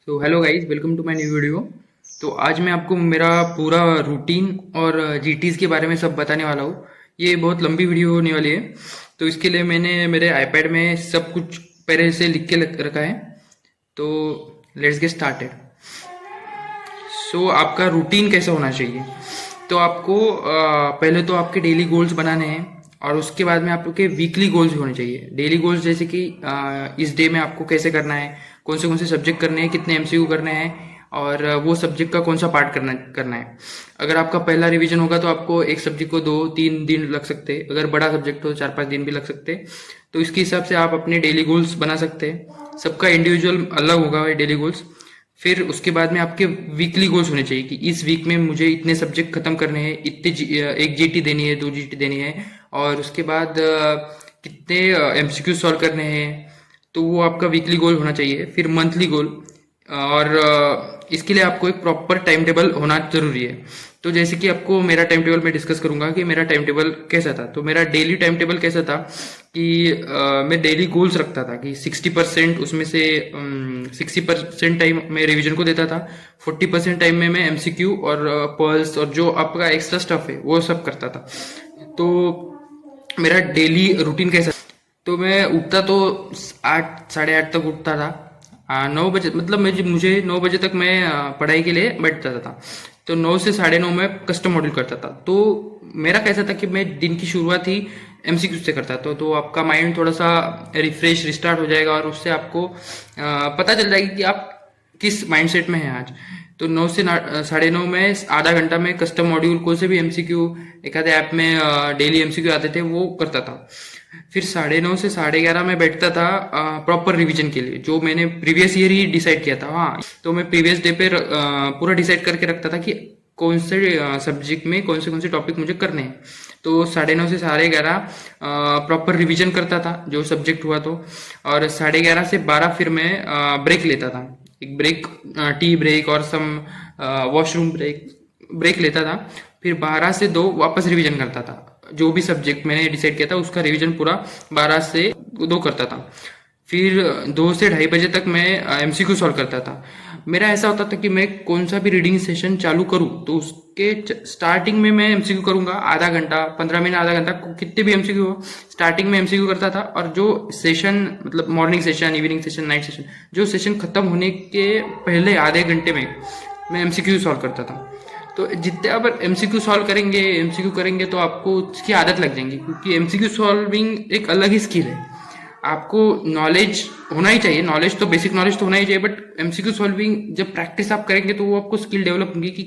तो hello guys, welcome to my new video. तो आज मैं आपको मेरा पूरा रूटीन और जीटीज के बारे में सब बताने वाला हूँ। ये बहुत लंबी वीडियो होने वाली है, तो इसके लिए मैंने मेरे आईपैड में सब कुछ पहले से लिख के रखा है। तो लेट्स गेट स्टार्टेड। आपका रूटीन कैसा होना चाहिए? तो आपको पहले तो आपके डेली गोल्स बनाने हैं, और उसके बाद में आपके वीकली गोल्स भी होने चाहिए। डेली गोल्स जैसे कि इस डे में आपको कैसे करना है, कौन से सब्जेक्ट करने हैं, कितने एमसीक्यू करने हैं, और वो सब्जेक्ट का कौन सा पार्ट करना है। अगर आपका पहला रिवीजन होगा तो आपको एक सब्जेक्ट को 2-3 दिन लग सकते हैं। अगर बड़ा सब्जेक्ट हो 4-5 दिन भी लग सकते हैं। तो इसके हिसाब से आप अपने डेली गोल्स बना सकते हैं। सबका इंडिविजुअल अलग होगा डेली गोल्स। फिर उसके बाद में आपके वीकली गोल्स होने चाहिए कि इस वीक में मुझे इतने सब्जेक्ट खत्म करने हैं, एक जीटी देनी है, 2 जीटी देनी है, और उसके बाद कितने एमसीक्यू सॉल्व करने हैं। तो वो आपका वीकली गोल होना चाहिए। फिर मंथली गोल, और इसके लिए आपको एक प्रॉपर टाइम टेबल होना जरूरी है। तो जैसे कि आपको मेरा टाइम टेबल मैं डिस्कस करूंगा कि मेरा टाइम टेबल कैसा था। तो मेरा डेली टाइम टेबल कैसा था कि मैं डेली गोल्स रखता था कि 60% उसमें से 60% टाइम मैं रिवीजन को देता था। 40% टाइम में मैं एमसीक्यू और पर्ल्स और जो आपका एक्स्ट्रा स्टफ है वो सब करता था। तो मेरा डेली रूटीन कैसा, तो मैं उठता तो 8 साढ़े 8 तक उठता था। 9 बजे, मतलब मुझे 9 बजे तक मैं पढ़ाई के लिए बैठ जाता था। तो 9 से 9:30 में कस्टम मॉड्यूल करता था। तो मेरा कैसा था कि मैं दिन की शुरुआत ही एमसीक्यू से करता था। तो आपका माइंड थोड़ा सा रिफ्रेश रिस्टार्ट हो जाएगा, और उससे आपको पता चल जाएगी कि आप किस माइंडसेट में हैं आज। तो 9 से 9:30 में आधा घंटा में कस्टम मॉड्यूल कोई से भी एमसीक्यू, एक आधे ऐप में डेली एमसीक्यू आते थे वो करता था। फिर 9:30 से 11:30 में बैठता था प्रॉपर रिवीजन के लिए, जो मैंने प्रीवियस ईयर ही डिसाइड किया था। हाँ, तो मैं प्रीवियस डे पे पूरा डिसाइड करके रखता था कि कौन से सब्जेक्ट में कौन से टॉपिक मुझे करने हैं। तो 9:30 से 11:30 प्रॉपर रिवीजन करता था जो सब्जेक्ट हुआ तो। और 11:30 से 12 फिर मैं ब्रेक लेता था। एक ब्रेक, टी ब्रेक और सम वॉशरूम ब्रेक लेता था। फिर 12 से 2 वापस रिवीजन करता था। जो भी सब्जेक्ट मैंने डिसाइड किया था उसका रिवीजन पूरा 12 से 2 करता था। फिर 2 से 2:30 बजे तक मैं एमसीक्यू सॉल्व करता था। मेरा ऐसा होता था कि मैं कौन सा भी रीडिंग सेशन चालू करूं तो उसके स्टार्टिंग में मैं एमसीक्यू करूंगा। आधा घंटा, 15 मिनट, आधा घंटा, कितने भी एमसीक्यू हो, स्टार्टिंग में एमसीक्यू करता था। और जो सेशन, मतलब morning session, evening session, night session, जो सेशन खत्म होने के पहले आधे घंटे में मैं एमसीक्यू सॉल्व करता था। तो जितने अब एमसीक्यू करेंगे तो आपको उसकी आदत लग जाएंगी, क्योंकि एमसीक्यू सॉल्विंग एक अलग ही स्किल है। आपको नॉलेज होना ही चाहिए, नॉलेज तो बेसिक नॉलेज तो होना ही चाहिए, बट एमसीक्यू सॉल्विंग जब प्रैक्टिस आप करेंगे तो वो आपको स्किल डेवलप होगी कि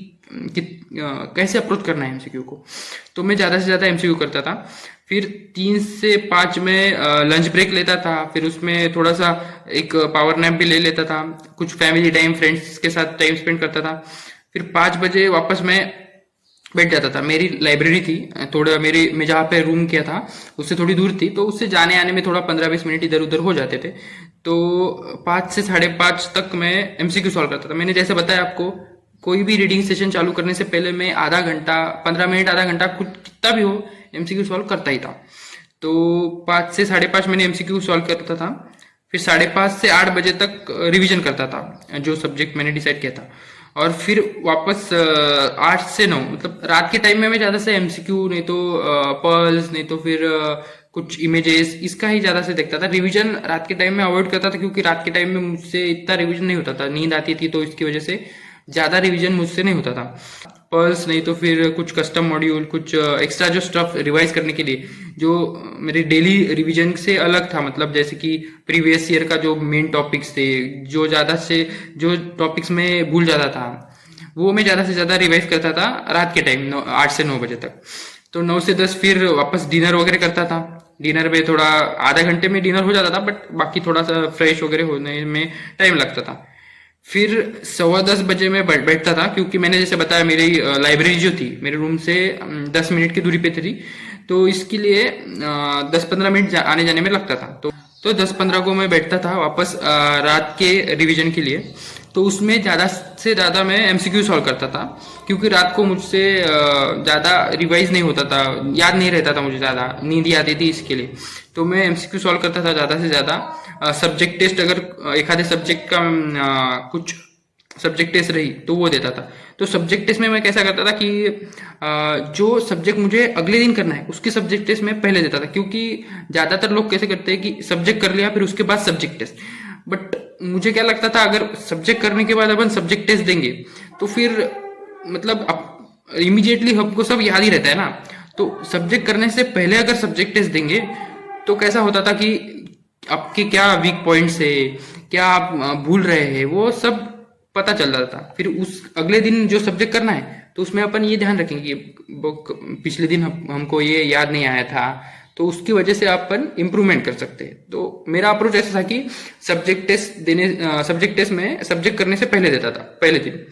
कैसे अप्रोच करना है एमसीक्यू को। तो मैं ज़्यादा से ज़्यादा एमसीक्यू करता था। फिर 3 से 5 में लंच ब्रेक लेता था। फिर उसमें थोड़ा सा एक पावर नैप भी ले लेता था। कुछ फैमिली टाइम, फ्रेंड्स के साथ टाइम स्पेंड करता था। फिर 5 बजे वापस मैं बैठ जाता था। मेरी लाइब्रेरी थी थोड़ा, मैं जहाँ पे रूम किया था उससे थोड़ी दूर थी, तो उससे जाने आने में थोड़ा 15-20 मिनट इधर उधर हो जाते थे। तो 5 से 5:30 तक मैं एमसीक्यू सॉल्व करता था। मैंने जैसे बताया आपको, कोई भी रीडिंग सेशन चालू करने से पहले मैं आधा घंटा, 15 मिनट, आधा घंटा, कुछ कितना भी हो, एमसीक्यू सॉल्व करता ही था। तो 5 से 5:30 मैंने एमसीक्यू सॉल्व करता था। फिर 5:30 से 8 बजे तक रिवीजन करता था जो सब्जेक्ट मैंने डिसाइड किया था। और फिर वापस 8 से 9, मतलब रात के टाइम में मैं ज्यादा से एमसीक्यू, नहीं तो पर्ल्स, नहीं तो फिर कुछ इमेजेस, इसका ही ज्यादा से देखता था। रिवीजन रात के टाइम में अवॉइड करता था, क्योंकि रात के टाइम में मुझसे इतना रिवीजन नहीं होता था, नींद आती थी, तो इसकी वजह से ज्यादा रिवीजन मुझसे नहीं होता था। पर्ल्स, नहीं तो फिर कुछ कस्टम मॉड्यूल, कुछ एक्स्ट्रा जो स्टफ रिवाइज करने के लिए, जो मेरे डेली रिवीजन से अलग था। मतलब जैसे कि प्रीवियस ईयर का जो मेन टॉपिक्स थे, जो टॉपिक्स में भूल जाता था, वो मैं ज्यादा से ज्यादा रिवाइज करता था रात के टाइम, 8 से 9 बजे तक। तो 9 से 10 फिर वापस डिनर वगैरह करता था। डिनर में थोड़ा आधे घंटे में डिनर हो जाता था, बट बाकी थोड़ा सा फ्रेश वगैरह होने में टाइम लगता था। फिर 9:15 बजे मैं बैठता था, क्योंकि मैंने जैसे बताया मेरी लाइब्रेरी जो थी मेरे रूम से 10 मिनट की दूरी पे थी। तो इसके लिए 10-15 मिनट आने जाने में लगता था। तो 10-15 को मैं बैठता था वापस रात के रिवीजन के लिए। तो उसमें ज़्यादा से ज़्यादा मैं एमसीक्यू सॉल्व करता था, क्योंकि रात को मुझसे ज़्यादा रिवाइज नहीं होता था, याद नहीं रहता था मुझे, ज़्यादा नींद ही आती थी इसके लिए। तो मैं एमसीक्यू सॉल्व करता था ज़्यादा से ज़्यादा। सब्जेक्ट टेस्ट, अगर एक आधे सब्जेक्ट का कुछ सब्जेक्ट टेस्ट रही तो वो देता था। तो सब्जेक्ट टेस्ट में मैं कैसा करता था कि जो सब्जेक्ट मुझे अगले दिन करना है उसके सब्जेक्ट टेस्ट में पहले देता था, क्योंकि ज्यादातर लोग कैसे करते हैं कि सब्जेक्ट कर लिया फिर उसके बाद सब्जेक्ट टेस्ट। बट मुझे क्या लगता था, अगर सब्जेक्ट करने के बाद अपन सब्जेक्ट टेस्ट देंगे तो फिर मतलब इमीडिएटली हमको सब याद ही रहता है ना। तो सब्जेक्ट करने से पहले अगर सब्जेक्ट टेस्ट देंगे तो कैसा होता था कि आपके क्या वीक पॉइंट्स है, क्या आप भूल रहे हैं, वो सब पता चल रहा था। फिर उस अगले दिन जो सब्जेक्ट करना है तो उसमें अपन ये ध्यान रखेंगे कि पिछले दिन हमको ये याद नहीं आया था, तो उसकी वजह से अपन इम्प्रूवमेंट कर सकते हैं। तो मेरा अप्रोच ऐसा था कि सब्जेक्ट टेस्ट में सब्जेक्ट करने से पहले देता था पहले दिन,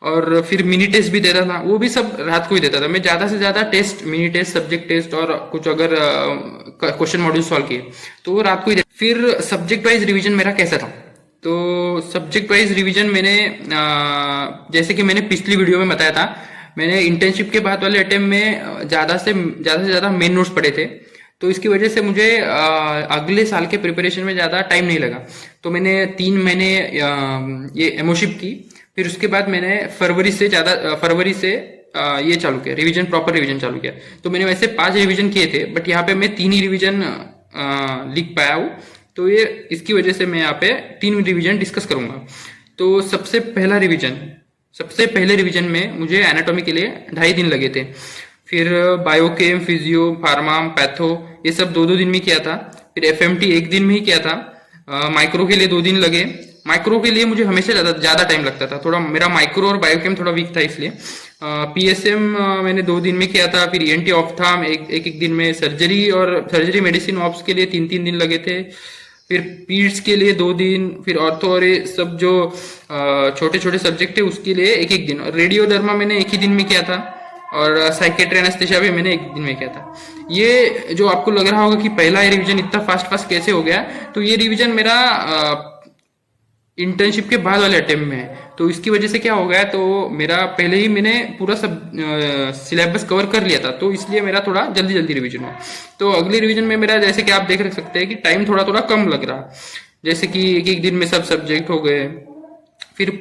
और फिर मिनी टेस्ट भी देता था, वो भी सब रात को ही देता था। मैं ज्यादा से ज्यादा test, mini test, subject test और कुछ अगर क्वेश्चन मॉड्यूल सॉल्व किए तो वो रात को ही देता। फिर सब्जेक्ट वाइज रिवीजन मेरा कैसा था, तो सब्जेक्ट वाइज रिवीजन मैंने जैसे कि मैंने पिछली वीडियो में बताया था, मैंने इंटर्नशिप के बाद वाले अटेम्प्ट में ज्यादा से ज्यादा मेन नोट्स पढ़े थे। तो इसकी वजह से मुझे अगले साल के प्रिपरेशन में ज्यादा टाइम नहीं लगा। तो मैंने 3 महीने ये एमओशिप की, फिर उसके बाद मैंने फरवरी से ये चालू किया रिवीजन, प्रॉपर रिवीजन चालू किया। तो मैंने वैसे 5 रिवीजन किए थे, बट यहाँ पे मैं 3 ही रिवीजन लिख पाया हूँ। तो ये इसकी वजह से मैं यहाँ पे 3 रिवीजन डिस्कस करूंगा। तो सबसे पहले रिवीजन में मुझे एनाटॉमी के लिए 2.5 दिन लगे थे। फिर बायोकेम, फिजियो, फार्मा, पैथो ये सब 2-2 दिन में किया था। फिर एफएमटी 1 दिन में ही किया था। माइक्रो के लिए 2 दिन लगे। माइक्रो के लिए मुझे हमेशा ज्यादा टाइम लगता था, थोड़ा मेरा माइक्रो और बायोकेम थोड़ा वीक था इसलिए। पीएसएम मैंने 2 दिन में किया था। फिर ईएनटी ऑप्थाम एक दिन में। सर्जरी मेडिसिन ऑप्स के लिए 3-3 दिन लगे थे। फिर पीड्स के लिए 2 दिन। फिर ऑर्थो और सब जो छोटे छोटे सब्जेक्ट है उसके लिए 1-1 दिन। और रेडियोडर्मा मैंने 1 ही दिन में किया था, और साइकेट्री एनेस्थेसिया भी मैंने 1 दिन में किया था। ये जो आपको लग रहा होगा कि पहला रिवीजन इतना फास्ट कैसे हो गया, तो ये रिवीजन मेरा इंटर्नशिप के बाद वाले अटेम्प्ट में है। तो इसकी वजह से क्या हो गया, तो मेरा पहले ही मैंने पूरा सब सिलेबस कवर कर लिया था, तो इसलिए मेरा थोड़ा जल्दी रिवीजन हुआ। तो अगले रिवीजन में मेरा जैसे कि आप देख सकते हैं कि टाइम थोड़ा कम लग रहा, जैसे कि 1-1 दिन में सब सब्जेक्ट हो गए। फिर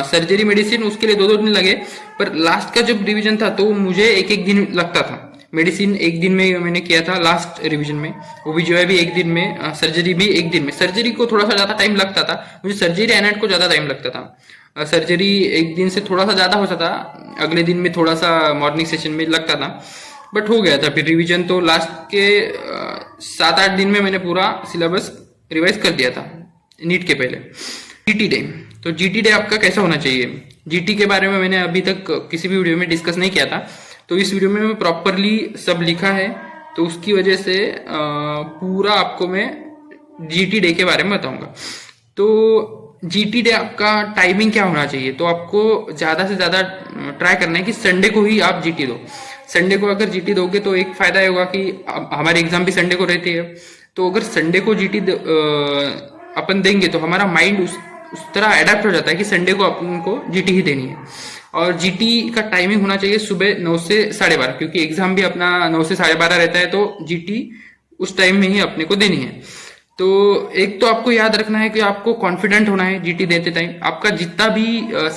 सर्जरी मेडिसिन उसके लिए 2-2 दिन लगे, पर लास्ट का जब रिवीजन था तो मुझे 1-1 दिन लगता था। मेडिसिन 1 दिन में मैंने किया था लास्ट रिवीजन में, वो भी जो है भी 1 दिन में, सर्जरी भी 1 दिन में। सर्जरी को थोड़ा सा ज्यादा टाइम लगता था मुझे, सर्जरी एनाट को ज्यादा टाइम लगता था। सर्जरी 1 दिन से थोड़ा सा ज्यादा होता था, अगले दिन में थोड़ा सा मॉर्निंग सेशन में लगता था, बट हो गया था। फिर रिवीजन तो लास्ट के 7-8 दिन में मैंने पूरा सिलेबस रिवाइज कर दिया था नीट के पहले। जीटी डे, तो जीटी डे आपका कैसा होना चाहिए, जीटी के बारे में मैंने अभी तक किसी भी वीडियो में डिस्कस नहीं किया था, तो इस वीडियो में मैं प्रॉपरली सब लिखा है। तो उसकी वजह से पूरा आपको मैं जीटी डे के बारे में बताऊंगा। तो जीटी डे आपका टाइमिंग क्या होना चाहिए, तो आपको ज्यादा से ज्यादा ट्राई करना है कि संडे को ही आप जीटी दो। संडे को अगर जीटी दोगे तो एक फायदा ये होगा कि हमारे एग्जाम भी संडे को रहती है, तो अगर संडे को जीटी अपन देंगे तो हमारा माइंड उस तरह अडेप्ट हो जाता है कि संडे को अपन को जीटी ही देनी है। और जीटी का टाइमिंग होना चाहिए सुबह 9 से 12:30, क्योंकि एग्जाम भी अपना 9 से 12:30 रहता है, तो जीटी उस टाइम में ही अपने को देनी है। तो एक तो आपको याद रखना है कि आपको कॉन्फिडेंट होना है जीटी देते टाइम। आपका जितना भी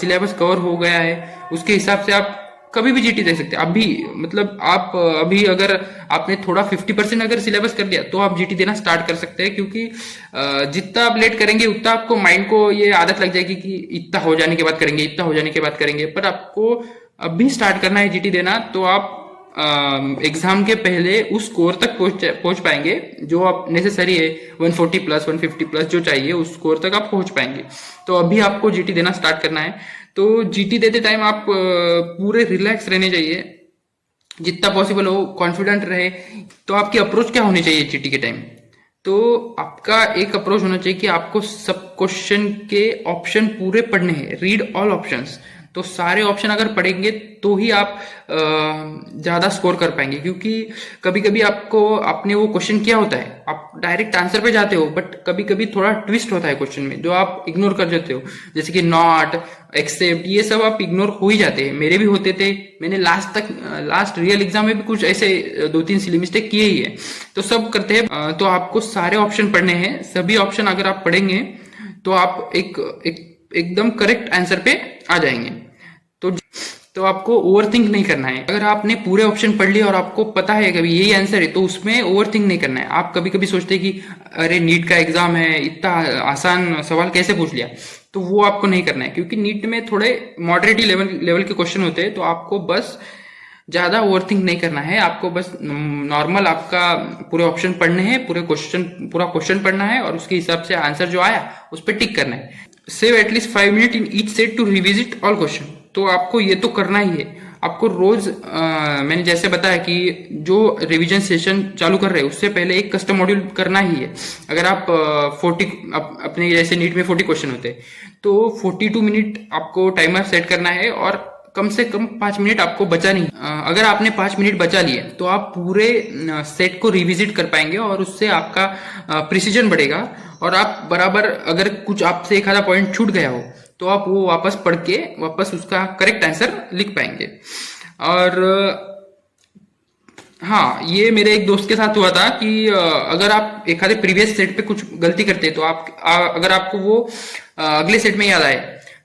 सिलेबस कवर हो गया है उसके हिसाब से आप कभी भी जीटी दे सकते हैं। अभी मतलब आप अभी अगर आपने थोड़ा 50% अगर सिलेबस कर लिया तो आप जीटी देना स्टार्ट कर सकते हैं, क्योंकि जितना आप लेट करेंगे उतना आपको माइंड को ये आदत लग जाएगी कि इतना हो जाने के बाद करेंगे, इतना हो जाने के बाद करेंगे। पर आपको अभी स्टार्ट करना है जीटी देना, तो आप एग्जाम के पहले उस स्कोर तक पहुंच पाएंगे जो आप नेसेसरी है, 140+, 150+ जो चाहिए उस स्कोर तक आप पहुंच पाएंगे। तो अभी आपको जीटी देना स्टार्ट करना है। तो जीटी देते टाइम आप पूरे रिलैक्स रहने चाहिए, जितना पॉसिबल हो कॉन्फिडेंट रहे। तो आपकी अप्रोच क्या होनी चाहिए जीटी के टाइम, तो आपका एक अप्रोच होना चाहिए कि आपको सब क्वेश्चन के ऑप्शन पूरे पढ़ने हैं, रीड ऑल ऑप्शंस। तो सारे ऑप्शन अगर पढ़ेंगे तो ही आप ज्यादा स्कोर कर पाएंगे, क्योंकि कभी कभी आपने वो क्वेश्चन किया होता है, आप डायरेक्ट आंसर पे जाते हो, बट कभी कभी थोड़ा ट्विस्ट होता है क्वेश्चन में जो आप इग्नोर कर जाते हो, जैसे कि नॉट, एक्सेप्ट, ये सब आप इग्नोर हो ही जाते हैं। मेरे भी होते थे, मैंने लास्ट रियल एग्जाम में भी कुछ ऐसे 2-3 सिली मिस्टेक किए ही है, तो सब करते हैं। तो आपको सारे ऑप्शन पढ़ने हैं, सभी ऑप्शन अगर आप पढ़ेंगे तो आप एक एकदम करेक्ट आंसर पे आ जाएंगे। तो आपको ओवरथिंक नहीं करना है। अगर आपने पूरे ऑप्शन पढ़ लिए और आपको पता है कभी यही आंसर है, तो उसमें ओवरथिंक नहीं करना है। आप कभी कभी सोचते हैं कि अरे नीट का एग्जाम है, इतना आसान सवाल कैसे पूछ लिया, तो वो आपको नहीं करना है, क्योंकि नीट में थोड़े मॉडरेट लेवल के क्वेश्चन होते हैं। तो आपको बस ज्यादा ओवरथिंक नहीं करना है, आपको बस नॉर्मल आपका पूरे ऑप्शन पढ़ने हैं, पूरा क्वेश्चन पढ़ना है और उसके हिसाब से आंसर जो आया उस पर टिक करना है। Save at least 5 minute in each set to revisit all question. तो आपको ये तो करना ही है। आपको रोज मैंने जैसे बताया कि जो रिवीजन सेशन चालू कर रहे हैं उससे पहले एक कस्टम मॉड्यूल करना ही है। अगर आप 40 अपने जैसे नीट में 40 क्वेश्चन होते हैं, तो 42 मिनट आपको टाइमर सेट करना है और कम से कम 5 मिनट आपको बचा नहीं। अगर आपने 5 मिनट बचा लिए तो आप पूरे सेट को रिविजिट कर पाएंगे और उससे आपका प्रिसीजन बढ़ेगा और आप बराबर, अगर कुछ आपसे एक आधा पॉइंट छूट गया हो तो आप वो वापस पढ़ के वापस उसका करेक्ट आंसर लिख पाएंगे। और हाँ, ये मेरे एक दोस्त के साथ हुआ था कि अगर आप एक आधे प्रीवियस सेट पे कुछ गलती करते तो अगर आपको वो अगले सेट में याद आए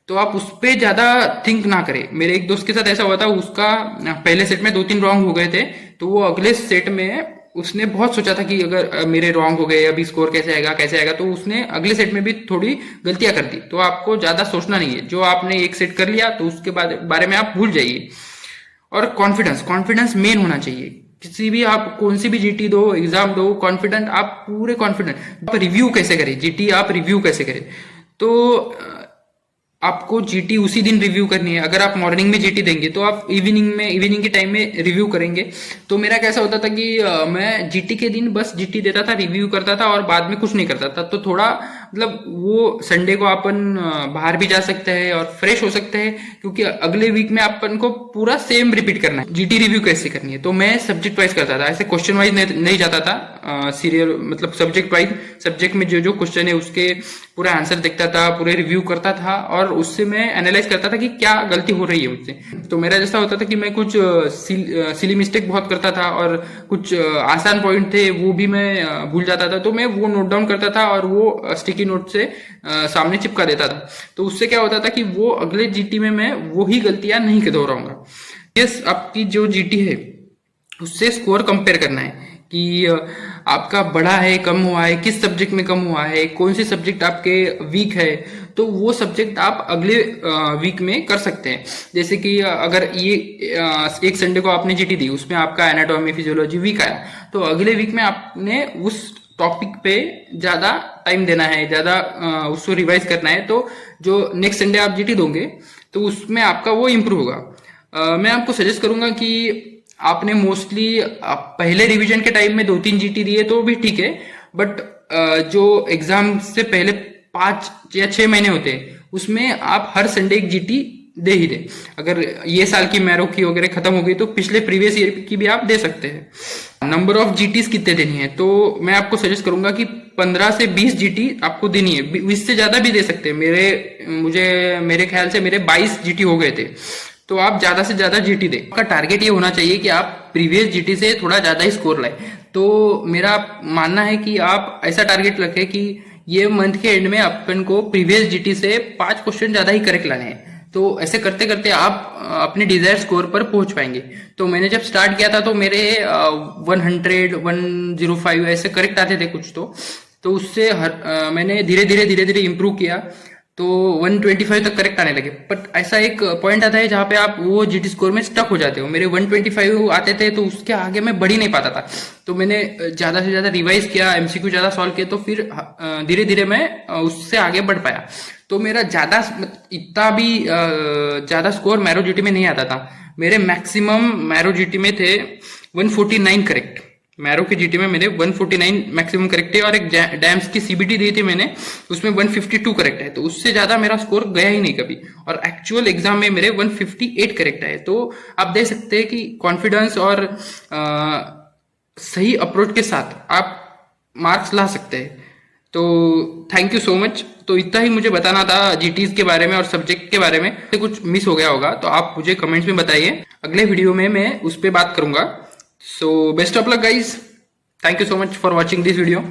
तो आप उस पर ज्यादा थिंक ना करें। मेरे एक दोस्त के साथ ऐसा हुआ था, उसका पहले सेट में 2-3 रॉन्ग हो गए थे, तो वो अगले सेट में उसने बहुत सोचा था कि अगर मेरे रॉन्ग हो गए अभी स्कोर कैसे आएगा, तो उसने अगले सेट में भी थोड़ी गलतियां कर दी। तो आपको ज्यादा सोचना नहीं है, जो आपने एक सेट कर लिया तो उसके बारे में आप भूल जाइए। और कॉन्फिडेंस मेन होना चाहिए। किसी भी आप कौन सी भी जीटी दो, एग्जाम दो, कॉन्फिडेंट, आप पूरे कॉन्फिडेंट। आप रिव्यू कैसे करें जीटी, आप रिव्यू कैसे करें, तो आपको जीटी उसी दिन रिव्यू करनी है। अगर आप मॉर्निंग में जीटी देंगे तो आप इवनिंग के टाइम में रिव्यू करेंगे। तो मेरा कैसा होता था कि मैं जीटी के दिन बस जीटी देता था, रिव्यू करता था और बाद में कुछ नहीं करता था। तो थोड़ा मतलब वो संडे को अपन बाहर भी जा सकते हैं और फ्रेश हो सकते हैं, क्योंकि अगले वीक में अपन को पूरा सेम रिपीट करना है। जीटी रिव्यू कैसे करनी है, तो मैं सब्जेक्ट वाइज करता था, ऐसे क्वेश्चन वाइज नहीं जाता था। सीरियल मतलब सब्जेक्ट वाइज, सब्जेक्ट में जो जो क्वेश्चन है उसके पूरा आंसर देखता था, पूरे रिव्यू करता था और उससे मैं एनालाइज करता था कि क्या गलती हो रही है मुझसे। तो मेरा जैसा होता था कि मैं कुछ सिली मिस्टेक बहुत करता था और कुछ आसान पॉइंट थे वो भी मैं भूल जाता था। तो मैं वो नोट डाउन करता था और वो स्टिकी नोट से सामने चिपका देता था। तो उससे क्या होता था कि वो अगले जीटी में मैं वही गलतियां नहीं दोहराऊंगा। यस, आपकी जो जीटी है उससे स्कोर कंपेयर करना है कि आपका बढ़ा है, कम हुआ है, किस सब्जेक्ट में कम हुआ है, कौन से सब्जेक्ट आपके वीक है, तो वो सब्जेक्ट आप अगले वीक में कर सकते हैं। जैसे कि अगर ये एक संडे को आपने जीटी दी, उसमें आपका एनाटॉमी फिजियोलॉजी वीक आया, तो अगले वीक में आपने उस टॉपिक पे ज्यादा टाइम देना है, ज्यादा उसको रिवाइज करना है। तो जो नेक्स्ट संडे आप जीटी दोगे तो उसमें आपका वो इम्प्रूव होगा। मैं आपको सजेस्ट करूंगा कि आपने मोस्टली पहले रिवीजन के टाइम में 2-3 जीटी दिए तो भी ठीक है, बट जो एग्जाम से पहले 5 या 6 महीने होते हैं उसमें आप हर संडे एक जीटी दे ही दे। अगर ये साल की मैरो की वगैरह खत्म हो गई तो पिछले प्रीवियस ईयर की भी आप दे सकते हैं। नंबर ऑफ जीटीज कितने देनी है, तो मैं आपको सजेस्ट करूंगा कि 15 से 20 जीटी आपको देनी है। 20 से ज्यादा भी दे सकते हैं। मेरे ख्याल से मेरे 22 जीटी हो गए थे। तो आप ज्यादा से ज्यादा जीटी दें। आपका टारगेट ये होना चाहिए कि आप प्रीवियस जीटी से थोड़ा ज्यादा ही स्कोर लाए। तो मेरा मानना है कि आप ऐसा टारगेट रखें कि ये मंथ के एंड में अपन को प्रीवियस जीटी से 5 क्वेश्चन ज्यादा ही करेक्ट लाने हैं। तो ऐसे करते करते आप अपने डिजायर स्कोर पर पहुंच पाएंगे। तो मैंने जब स्टार्ट किया था तो मेरे 100, 105 ऐसे करेक्ट आते थे कुछ। तो उससे मैंने धीरे धीरे इंप्रूव किया तो 125 तक करेक्ट आने लगे। बट ऐसा एक पॉइंट आता है जहां पे आप वो जीटी स्कोर में स्टक हो जाते हो। मेरे 125 आते थे तो उसके आगे मैं बढ़ ही नहीं पाता था। तो मैंने ज्यादा से ज्यादा रिवाइज किया, एमसीक्यू ज्यादा सॉल्व किया, तो फिर धीरे धीरे मैं उससे आगे बढ़ पाया। तो मेरा इतना भी ज्यादा स्कोर मैरो जीटी में नहीं आता था। मेरे मैक्सिमम मैरो जीटी में थे 149 करेक्ट। मैरो की जीटी में मेरे 149 मैक्सिमम करेक्ट है और एक डैम्स की सीबीटी दी थी मैंने, उसमें 152 करेक्ट है। तो उससे ज्यादा मेरा स्कोर गया ही नहीं कभी। और एक्चुअल एग्जाम में मेरे 158 करेक्ट है। तो आप देख सकते हैं कि कॉन्फिडेंस और सही अप्रोच के साथ आप मार्क्स ला सकते हैं। तो थैंक यू सो मच। तो इतना ही मुझे बताना था जीटीज के बारे में और सब्जेक्ट के बारे में। कुछ मिस हो गया होगा तो आप मुझे कमेंट्स में बताइए, अगले वीडियो में मैं उस पर बात करूंगा। So best of luck guys. Thank you so much for watching this video.